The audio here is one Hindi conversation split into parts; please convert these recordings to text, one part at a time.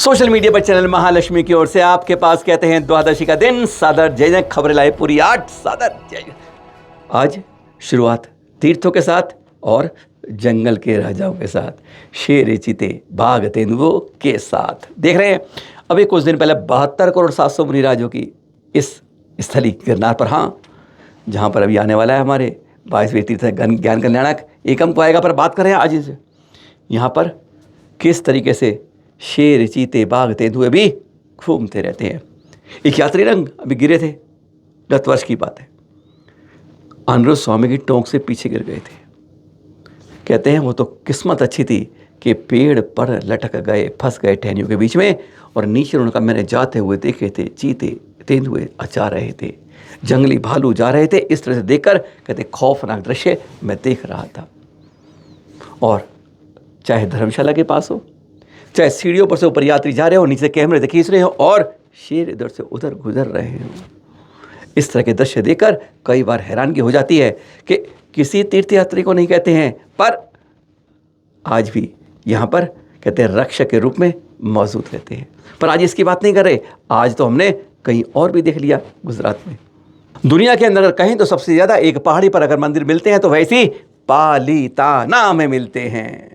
सोशल मीडिया पर चैनल महालक्ष्मी की ओर से आपके पास कहते हैं द्वादशी का दिन सादर जय जय खबरें लाए पूरी 8 सादर जय। आज शुरुआत तीर्थों के साथ और जंगल के राजाओं के साथ, शेर चीते बाघ तेंदुओं के साथ। देख रहे हैं अभी कुछ दिन पहले 72 करोड़ 700 मुनिराजों की इस स्थली गिरनार पर, हाँ, जहाँ पर अभी आने वाला है हमारे 22वें तीर्थ ज्ञान कल्याणक एकम को आएगा। पर बात करें आज इस यहाँ पर किस तरीके से शेर चीते बाघ तेंदुए भी घूमते रहते हैं। एक यात्री रंग अभी गिरे थे, गत वर्ष की बात है, अनिरुद्ध स्वामी की टोंक से पीछे गिर गए थे। कहते हैं वो तो किस्मत अच्छी थी कि पेड़ पर लटक गए, फंस गए टहनियों के बीच में, और नीचे उनका मैंने जाते हुए देखे थे चीते तेंदुए जा रहे थे, जंगली भालू जा रहे थे। इस तरह से देखकर कहते खौफनाक दृश्य मैं देख रहा था। और चाहे धर्मशाला के पास हो, चाहे सीढ़ियों पर से ऊपर यात्री जा रहे हो, नीचे कैमरे से खींच रहे हो और शेर इधर से उधर गुजर रहे हो, इस तरह के दृश्य देखकर कई बार हैरानगी हो जाती है कि किसी तीर्थयात्री को नहीं कहते हैं, पर आज भी यहाँ पर कहते हैं रक्षक के रूप में मौजूद रहते हैं। पर आज इसकी बात नहीं कर रहे, आज तो हमने कहीं और भी देख लिया। गुजरात में दुनिया के अंदर अगर कहीं तो सबसे ज़्यादा एक पहाड़ी पर अगर मंदिर मिलते हैं तो वैसी पालीताना में मिलते हैं।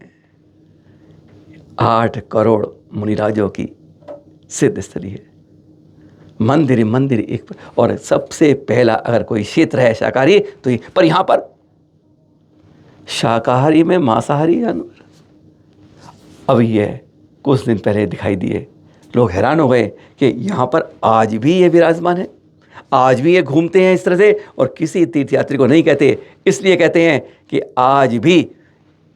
8 करोड़ मुनिराजों की सिद्ध स्थली है, मंदिर मंदिर एक पर। और सबसे पहला अगर कोई क्षेत्र है शाकाहारी तो ये, पर यहाँ पर शाकाहारी में मांसाहारी जानवर अभी ये कुछ दिन पहले दिखाई दिए। लोग हैरान हो गए कि यहाँ पर आज भी ये विराजमान है, आज भी ये घूमते हैं इस तरह से, और किसी तीर्थयात्री को नहीं कहते। इसलिए कहते हैं कि आज भी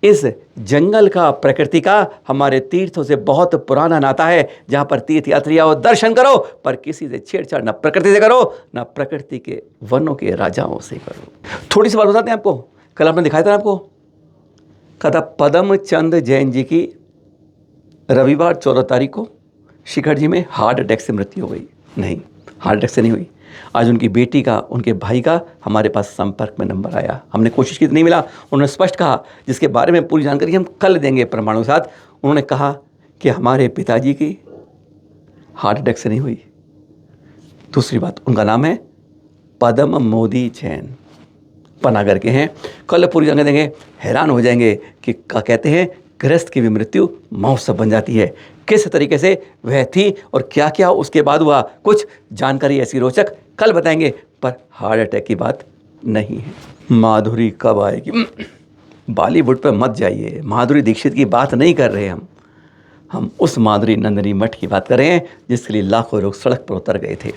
इस जंगल का, प्रकृति का हमारे तीर्थों से बहुत पुराना नाता है, जहाँ पर तीर्थयात्री आओ, दर्शन करो, पर किसी से छेड़छाड़ ना प्रकृति से करो, ना प्रकृति के वनों के राजाओं से करो। थोड़ी सी बात बताते हैं आपको। कल आपने दिखाया था आपको, कथा पदम चंद जैन जी की रविवार 14 तारीख को शिखर जी में हार्ट अटैक से मृत्यु हो गई। नहीं, हार्ट अटैक से नहीं हुई। आज उनकी बेटी का, उनके भाई का हमारे पास संपर्क में नंबर आया, हमने कोशिश की तो नहीं मिला। उन्होंने स्पष्ट कहा, जिसके बारे में पूरी जानकारी हम कल देंगे प्रमाणों के साथ। उन्होंने कहा कि हमारे पिताजी की हार्ट अटैक से नहीं हुई। दूसरी बात, उनका नाम है पदम मोदी जैन, पनागर के हैं। कल पूरी जानकारी देंगे, हैरान हो जाएंगे कि कहते हैं गृहस्थ की भी मृत्यु महोत्सव बन जाती है। किस तरीके से वह थी और क्या क्या उसके बाद हुआ, कुछ जानकारी ऐसी रोचक कल बताएंगे। पर हार्ट अटैक की बात नहीं है। माधुरी कब आएगी? बॉलीवुड पर मत जाइए, माधुरी दीक्षित की बात नहीं कर रहे हम उस माधुरी नंदिनी मठ की बात कर रहे हैं, जिसके लिए लाखों लोग सड़क पर उतर गए थे,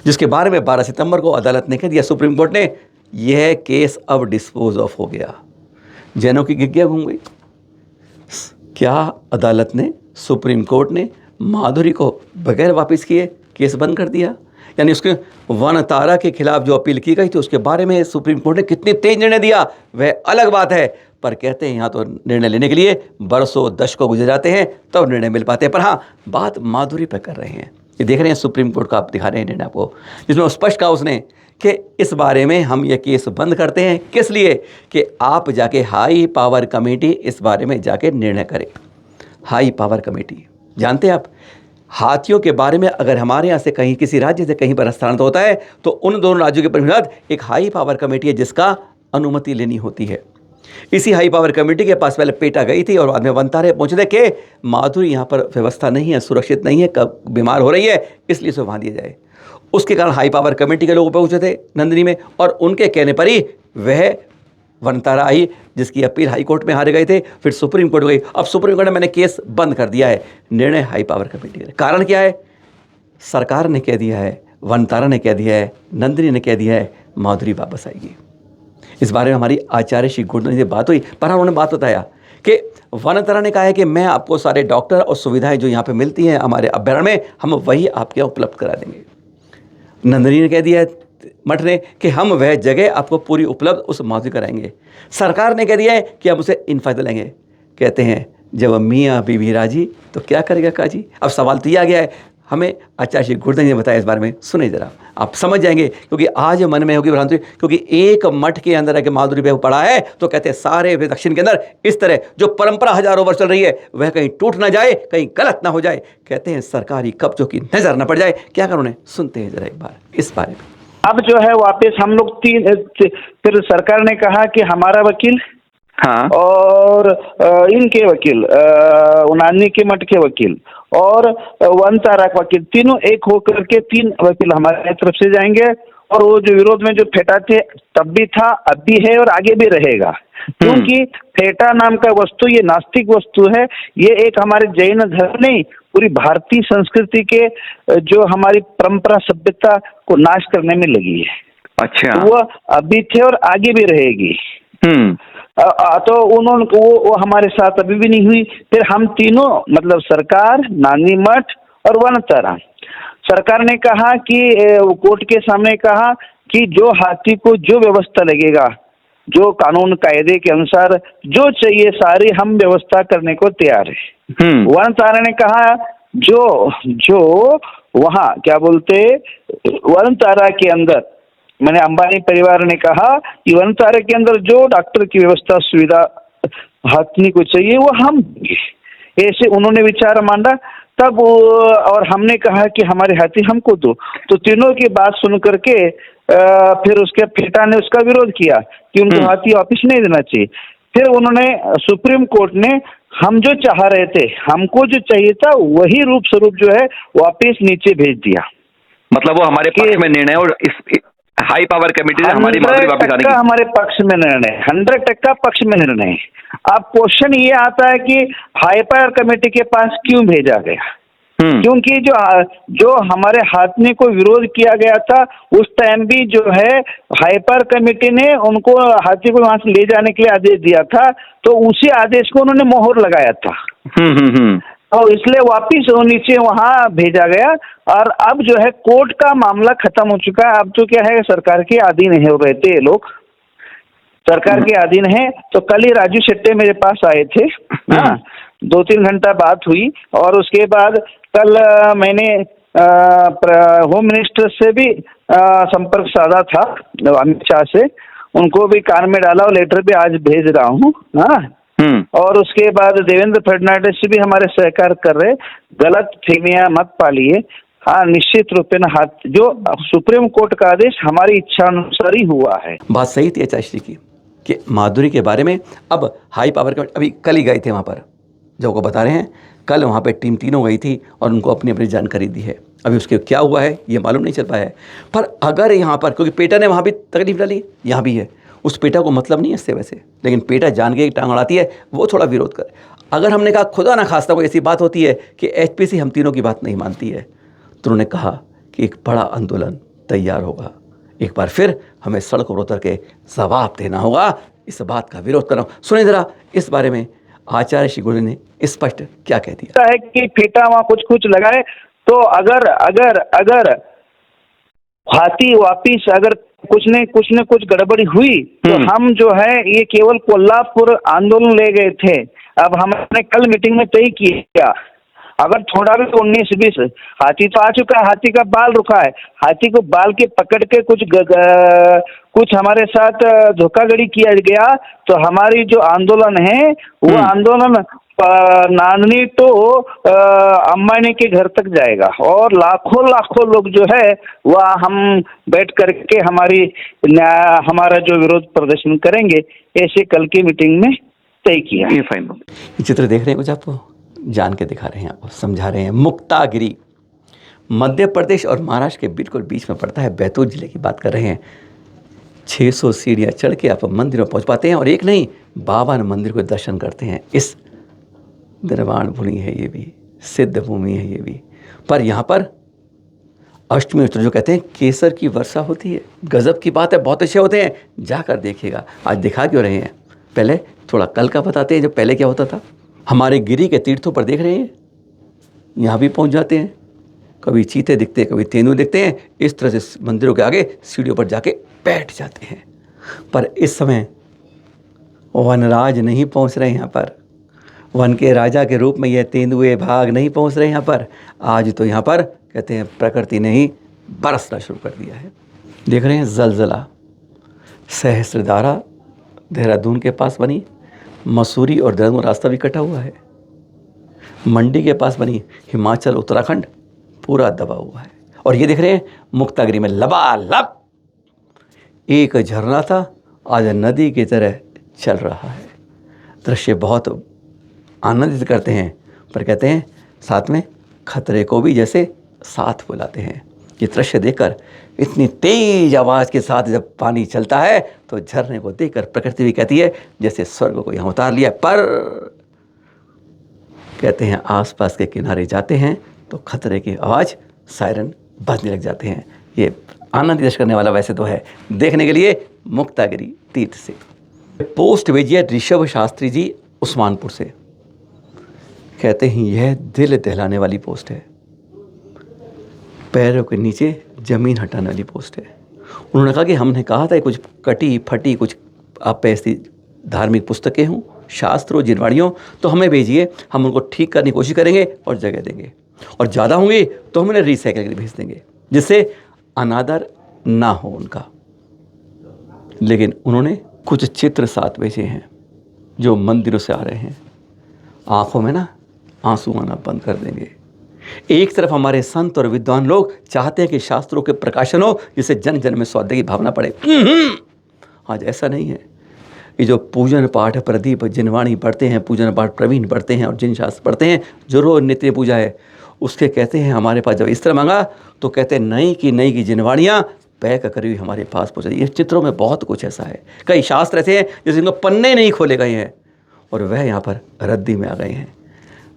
जिसके बारे में 12 सितंबर को अदालत ने कह दिया, सुप्रीम कोर्ट ने, यह केस अब डिस्पोज ऑफ हो गया। जैनों की गिग्गिया घूम गई। क्या अदालत ने, सुप्रीम कोर्ट ने माधुरी को बगैर वापस किए केस बंद कर दिया? यानी उसके वन तारा के खिलाफ जो अपील की गई थी उसके बारे में सुप्रीम कोर्ट ने कितनी तेज निर्णय दिया वह अलग बात है। पर कहते हैं यहाँ तो निर्णय लेने के लिए बरसों दशकों गुजर जाते हैं तब निर्णय मिल पाते हैं। पर हाँ, बात माधुरी पर कर रहे हैं। ये देख रहे हैं सुप्रीम कोर्ट का, आप दिखा रहे हैं निर्णय आपको, जिसमें स्पष्ट कहा उसने कि इस बारे में हम ये केस बंद करते हैं। किस लिए? कि आप जाके हाई पावर कमेटी इस बारे में जाके निर्णय करें। हाई पावर कमेटी, जानते हैं आप, हाथियों के बारे में अगर हमारे यहाँ से कहीं किसी राज्य से कहीं पर हस्तांतरण होता है तो उन दोनों राज्यों के प्रतिनिधि एक हाई पावर कमेटी है जिसका अनुमति लेनी होती है। इसी हाई पावर कमेटी के पास पहले पेटा गई थी और बाद में वनतारे पहुंचे थे कि माधुरी यहाँ पर व्यवस्था नहीं है, सुरक्षित नहीं है, कब बीमार हो रही है, इसलिए उसे वहाँ दिया जाए। उसके कारण हाई पावर कमेटी के लोग पहुंचे थे नंदिनी में, और उनके कहने पर ही वह वनतारा आई, जिसकी अपील हाई कोर्ट में हारे गए थे, फिर सुप्रीम कोर्ट हो गई। अब सुप्रीम कोर्ट ने मैंने केस बंद कर दिया है, निर्णय हाई पावर कमेटी का। कारण क्या है? सरकार ने कह दिया है, वनतारा ने कह दिया है, नंदिनी ने कह दिया है, माधुरी वापस आएगी। इस बारे में हमारी आचार्य श्री गुरुदेव से बात हुई, पर उन्होंने बात बताया कि वनतारा ने कहा है कि मैं आपको सारे डॉक्टर और सुविधाएं जो यहाँ पे मिलती हैं हमारे अभ्यारण्य में, हम वही आपके यहाँ उपलब्ध करा देंगे। नंदिनी ने कह दिया है, मठ ने, कि हम वह जगह आपको पूरी उपलब्ध उस माधुरी कराएंगे। सरकार ने कह दिया है कि हम उसे इन फायदा लेंगे। कहते हैं जब मियाँ बीवी राजी तो क्या करेगा काजी। अब सवाल तो ये आ गया है, हमें आचार्य श्री गुरुदेव ने बताया इस बारे में, सुने जरा, आप समझ जाएंगे। क्योंकि आज मन में होगी भ्रांति, क्योंकि एक मठ के अंदर आके माधुरी बेहू पड़ा है तो कहते हैं सारे दक्षिण के अंदर इस तरह जो परंपरा हजारों वर्ष चल रही है वह कहीं टूट ना जाए, कहीं गलत ना हो जाए। कहते हैं सरकारी कब्जों की नजर न पड़ जाए। क्या करूँ, सुनते हैं जरा एक बार इस बारे में। अब जो है वापस हम लोग फिर सरकार ने कहा कि हमारा वकील, हाँ, और इनके वकील, उनानी के मठ के वकील और वन तारा के वकील, तीनों एक होकर के 3 वकील हमारे तरफ से जाएंगे। और वो जो विरोध में जो फेटा थे तब भी था, अब भी है और आगे भी रहेगा। क्योंकि फेटा नाम का वस्तु ये नास्तिक वस्तु है। ये एक हमारे जैन धर्म नहीं, पूरी भारतीय संस्कृति के जो हमारी परंपरा सभ्यता को नाश करने में लगी है। अच्छा, वो अभी थे और आगे भी रहेगी। तो उन्होंने वो हमारे साथ अभी भी नहीं हुई। फिर हम तीनों मतलब सरकार, नानी मठ और वनतारा, सरकार ने कहा कि कोर्ट के सामने कहा कि जो हाथी को जो व्यवस्था लगेगा, जो कानून कायदे के अनुसार जो चाहिए सारी हम व्यवस्था करने को तैयार है। वनतारा ने कहा जो वहाँ क्या बोलते वनतारा के अंदर, मैंने अंबानी परिवार ने कहा कि वनतारा के अंदर जो डॉक्टर की व्यवस्था सुविधा हाथी को चाहिए वो हम देंगे, ऐसे उन्होंने विचार मांडा। तब और हमने कहा कि हमारे हाथी हमको दो। तो तीनों की बात सुन करके फिर उसके फेटा ने उसका विरोध किया कि उनको हाथी वापिस नहीं देना चाहिए। फिर उन्होंने सुप्रीम कोर्ट ने हम जो चाह रहे थे, हमको जो चाहिए था वही रूप स्वरूप जो है वापिस नीचे भेज दिया। मतलब वो हमारे पक्ष में निर्णय, और इस हाई पावर कमेटी ने हमारी मांग वापस आने की, हमारे पक्ष में निर्णय, 100% पक्ष में निर्णय। अब क्वेश्चन ये आता है कि हाई पावर कमेटी के पास क्यों भेजा गया? क्योंकि जो हमारे हाथी को विरोध किया गया था उस टाइम भी जो है हाई पावर कमेटी ने उनको हाथी को वहां से ले जाने के लिए आदेश दिया था, तो उसी आदेश को उन्होंने मोहर लगाया था। तो इसलिए वापिस नीचे वहां भेजा गया। और अब जो है कोर्ट का मामला खत्म हो चुका है। अब तो क्या है, सरकार के अधीन है वो रहते ये लोग, सरकार के अधीन है। तो कल ही राजू शेट्टी मेरे पास आए थे, 2-3 घंटा बात हुई। और उसके बाद कल मैंने होम मिनिस्टर से भी संपर्क साधा था, अमित शाह से, उनको भी कान में डाला और लेटर भी आज भेज रहा हूँ। और उसके बाद देवेंद्र फडणवीस से भी हमारे सहकार कर रहे, गलत फहमियां मत पालिए। हाँ, निश्चित रूप में हाथ जो सुप्रीम कोर्ट का आदेश हमारी इच्छा अनुसार ही हुआ है। बात सही थी आचार्य श्री की कि माधुरी के बारे में अब हाई पावर कमेटी, अभी कल ही गए थे वहाँ पर, जो को बता रहे हैं, कल वहाँ पे टीम तीनों गई थी और उनको अपनी अपनी जानकारी दी है। अभी उसके क्या हुआ है ये मालूम नहीं चल पाया है। पर अगर यहाँ पर, क्योंकि पेटा ने वहाँ भी तकलीफ डाली, यहाँ भी है, उस पेटा को मतलब नहीं है इससे वैसे, लेकिन पेटा जान के टांग अड़ाती है, वो थोड़ा विरोध करे। अगर हमने कहा खुदा ना खास्ता कोई ऐसी बात होती है कि एचपीसी हम तीनों की बात नहीं मानती है, तो उन्होंने कहा कि एक बड़ा आंदोलन तैयार होगा, एक बार फिर हमें सड़कों पर उतर के जवाब देना होगा, इस बात का विरोध करना। सुने जरा इस बारे में आचार्य श्री गुरु ने स्पष्ट क्या कह दिया है कि फेटा वहां कुछ लगाए तो अगर हाथी वापिस अगर कुछ न कुछ गड़बड़ी हुई तो हम जो है ये केवल कोल्हापुर आंदोलन ले गए थे। अब हमने कल मीटिंग में तय किया अगर थोड़ा भी 19-20 हाथी तो आ चुका है, हाथी का बाल रुका है, हाथी को बाल के पकड़ के कुछ हमारे साथ धोखाधड़ी किया गया तो हमारी जो आंदोलन है वो आंदोलन नांदनी तो अंबानी के घर तक जाएगा और लाखों लोग जो है वह हम बैठ करके हमारा जो विरोध प्रदर्शन करेंगे, ऐसे कल की मीटिंग में तय किया। ये चित्र देख रहे हैं, कुछ आपको जान के दिखा रहे हैं, आपको समझा रहे हैं। मुक्तागिरी मध्य प्रदेश और महाराष्ट्र के बिल्कुल बीच में पड़ता है, बैतूल जिले की बात कर रहे हैं। 600 सीढ़ियाँ चढ़ के आप मंदिर में पहुँच पाते हैं और एक नहीं 52 मंदिर को दर्शन करते हैं। इस निर्वाण भूमि है ये भी, सिद्ध भूमि है ये भी। पर यहाँ पर अष्टमी उत्सव जो कहते हैं केसर की वर्षा होती है, गजब की बात है, बहुत अच्छे होते हैं, जाकर देखिएगा। आज दिखा क्यों रहे हैं, पहले थोड़ा कल का बताते हैं जो पहले क्या होता था। हमारे गिरी के तीर्थों पर देख रहे हैं, यहाँ भी पहुँच जाते हैं, कभी चीते दिखते हैं, कभी तेंदुए दिखते हैं, इस तरह से मंदिरों के आगे सीढ़ियों पर जाके बैठ जाते हैं। पर इस समय वनराज नहीं पहुँच रहे यहाँ पर, वन के राजा के रूप में यह तेंदुए भाग नहीं पहुँच रहे यहाँ पर। आज तो यहाँ पर कहते हैं प्रकृति ने ही बरसना शुरू कर दिया है। देख रहे हैं जलजला, सहस्त्रधारा देहरादून के पास बनी, मसूरी और देहरादून रास्ता भी कटा हुआ है। मंडी के पास बनी, हिमाचल उत्तराखंड पूरा दबा हुआ है। और ये देख रहे हैं मुक्तागिरी में लबालब एक झरना था, आज नदी की तरह चल रहा है। दृश्य बहुत आनंदित करते हैं, पर कहते हैं साथ में खतरे को भी जैसे साथ बुलाते हैं। ये दृश्य देखकर इतनी तेज आवाज़ के साथ जब पानी चलता है तो झरने को देखकर प्रकृति भी कहती है जैसे स्वर्ग को यहाँ उतार लिया। पर कहते हैं आसपास के किनारे जाते हैं तो खतरे की आवाज़ सायरन बजने लग जाते हैं। ये आनंद करने वाला वैसे तो है, देखने के लिए मुक्तागिरी तीर्थ से पोस्ट भेजी है ऋषभ शास्त्री जी उस्मानपुर से। कहते हैं यह दिल दहलाने वाली पोस्ट है, पैरों के नीचे ज़मीन हटाने वाली पोस्ट है। उन्होंने कहा कि हमने कहा था कुछ कटी फटी कुछ आप पे ऐसी धार्मिक पुस्तकें हों, शास्त्र हो, जिनवाड़ियों, तो हमें भेजिए, हम उनको ठीक करने की कोशिश करेंगे और जगह देंगे, और ज़्यादा होंगे तो हम उन्हें रिसाइकिल के लिए भेज देंगे जिससे अनादर ना हो उनका। लेकिन उन्होंने कुछ चित्र साथ भेजे हैं जो मंदिरों से आ रहे हैं, आँखों में ना आंसू आना बंद कर देंगे। एक तरफ हमारे संत और विद्वान लोग चाहते हैं कि शास्त्रों के प्रकाशन हो जिससे जन जन में सौदे की भावना पड़े। आज ऐसा नहीं है। ये जो पूजन पाठ प्रदीप जिनवाणी पढ़ते हैं, पूजन पाठ प्रवीण पढ़ते हैं और जिन शास्त्र पढ़ते हैं, जो रोज नित्य पूजा है, उसके कहते हैं हमारे पास जब इस तरह मांगा तो कहते हैं नई की जिनवाणियाँ पैक करी हुई हमारे पास पहुँचाई। ये चित्रों में बहुत कुछ ऐसा है। कई शास्त्र ऐसे हैं जिसके इनको पन्ने नहीं खोले गए हैं और वह यहाँ पर रद्दी में आ गए हैं।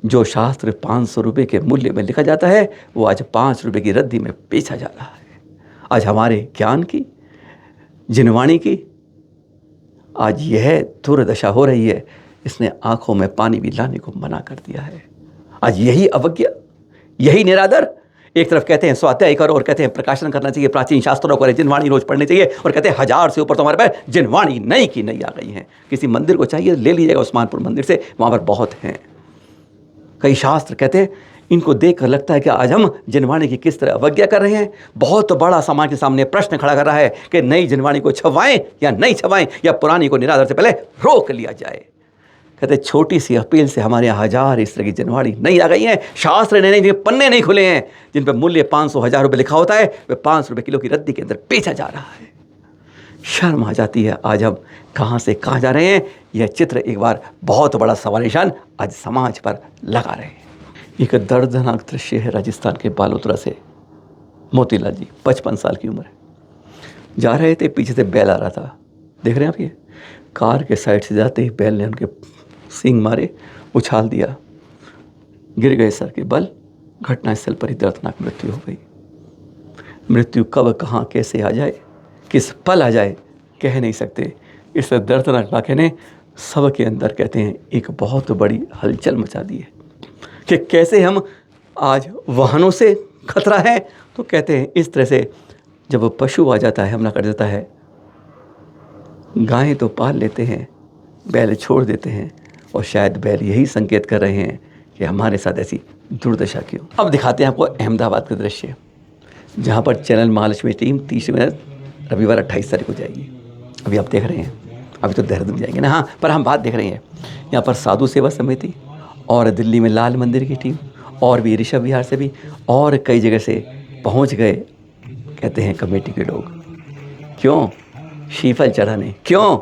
जो शास्त्र 500 रुपये के मूल्य में लिखा जाता है वो आज 5 रुपये की रद्दी में बेचा जा रहा है। आज हमारे ज्ञान की, जिनवाणी की आज यह दुर्दशा हो रही है। इसने आंखों में पानी भी लाने को मना कर दिया है। आज यही अवज्ञा, यही निरादर। एक तरफ कहते हैं स्वाध्याय करो और कहते हैं प्रकाशन करना चाहिए, प्राचीन शास्त्रों को, जिनवाणी रोज पढ़नी चाहिए, और कहते हैं 1000 से ऊपर तो हमारे पास जिनवाणी नई की नई आ गई हैं। किसी मंदिर को चाहिए ले लीजिएगा उस्मानपुर मंदिर से, वहाँ पर बहुत हैं। कई शास्त्र कहते हैं इनको देखकर लगता है कि आज हम जिनवाणी की किस तरह अवज्ञा कर रहे हैं। बहुत बड़ा समाज के सामने प्रश्न खड़ा कर रहा है कि नई जिनवाणी को छवाएं या नहीं छवाएं, या पुरानी को निरादर से पहले रोक लिया जाए। कहते छोटी सी अपील से हमारे यहाँ 1000 इस तरह की जिनवाणी नहीं आ गई हैं। शास्त्र ने नहीं, पन्ने नहीं खुले हैं जिन पर मूल्य 500 1000 रुपये लिखा होता है, वे 5 रुपये किलो की रद्दी के अंदर बेचा जा रहा है। शर्म आ जाती है। आज हम कहाँ से कहाँ जा रहे हैं। यह चित्र एक बार बहुत बड़ा सवाल निशान आज समाज पर लगा रहे हैं। एक दर्दनाक दृश्य है राजस्थान के बालोतरा से। मोतीलाल जी 55 साल की उम्र है, जा रहे थे, पीछे से बैल आ रहा था। देख रहे हैं आप, ये कार के साइड से जाते ही बैल ने उनके सींग मारे, उछाल दिया, गिर गए सर के बल। घटनास्थल पर ही दर्दनाक मृत्यु हो गई। मृत्यु कब कहाँ कैसे आ जाए, किस पल आ जाए, कह नहीं सकते। इस दर्दनाक वाक़े ने सबके अंदर कहते हैं एक बहुत बड़ी हलचल मचा दी है कि कैसे हम आज वाहनों से खतरा है तो कहते हैं इस तरह से जब पशु आ जाता है, हमला कर देता है, गायें तो पाल लेते हैं, बैल छोड़ देते हैं, और शायद बैल यही संकेत कर रहे हैं कि हमारे साथ ऐसी दुर्दशा क्यों। अब दिखाते हैं आपको अहमदाबाद का दृश्य, जहाँ पर चैनल महालक्ष्मी टीम 30 मिनट रविवार 28 तारीख को जाएगी। अभी आप देख रहे हैं, अभी तो देहरादून जाएंगे ना, हाँ, पर हम बात देख रहे हैं यहाँ पर साधु सेवा समिति और दिल्ली में लाल मंदिर की टीम और भी ऋषभ विहार से भी और कई जगह से पहुँच गए। कहते हैं कमेटी के लोग, क्यों शीफल चढ़ाने, क्यों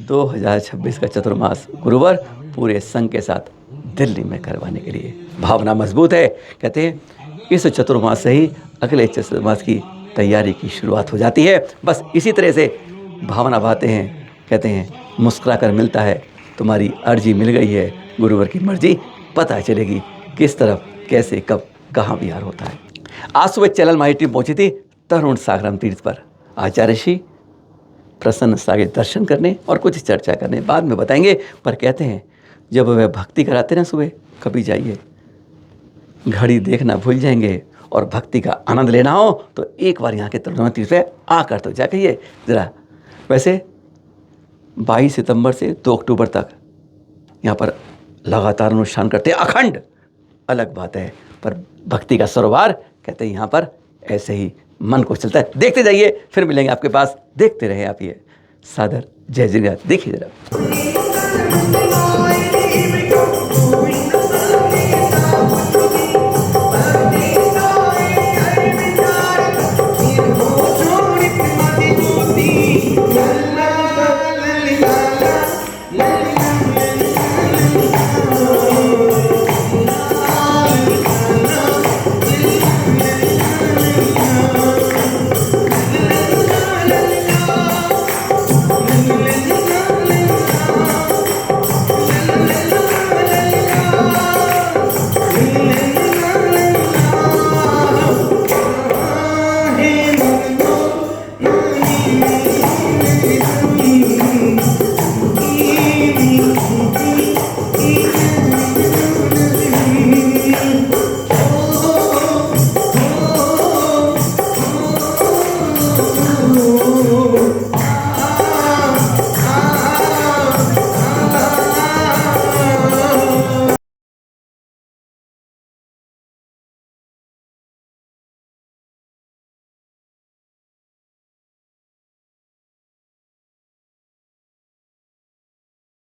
2026 का चतुर्मास गुरुवार पूरे संघ के साथ दिल्ली में करवाने के लिए। भावना मजबूत है। कहते हैं इस चतुर्मास से ही अगले चतुर्मास की तैयारी की शुरुआत हो जाती है। बस इसी तरह से भावना बहाते हैं। कहते हैं मुस्कुरा कर मिलता है, तुम्हारी अर्जी मिल गई है, गुरुवार की मर्जी पता चलेगी किस तरफ कैसे कब कहाँ विहार होता है। आज सुबह चैनल माही टीम पहुंची थी तरुण सागरम तीर्थ पर, आचार्य श्री प्रसन्न सागे दर्शन करने और कुछ चर्चा करने, बाद में बताएंगे। पर कहते हैं जब वह भक्ति कराते ना सुबह, कभी जाइए, घड़ी देखना भूल जाएंगे और भक्ति का आनंद लेना हो तो एक बार यहाँ के तरुण तीर्थ पे आकर तो जा कहिए ज़रा। वैसे 22 सितंबर से 2 अक्टूबर तक यहाँ पर लगातार अनुष्ठान करते हैं, अखंड, अलग बात है, पर भक्ति का सरोवर कहते हैं यहाँ पर ऐसे ही मन को चलता है। देखते जाइए, फिर मिलेंगे आपके पास। देखते रहे आप ये सादर जय जिनेन्द्र। देखिए जरा।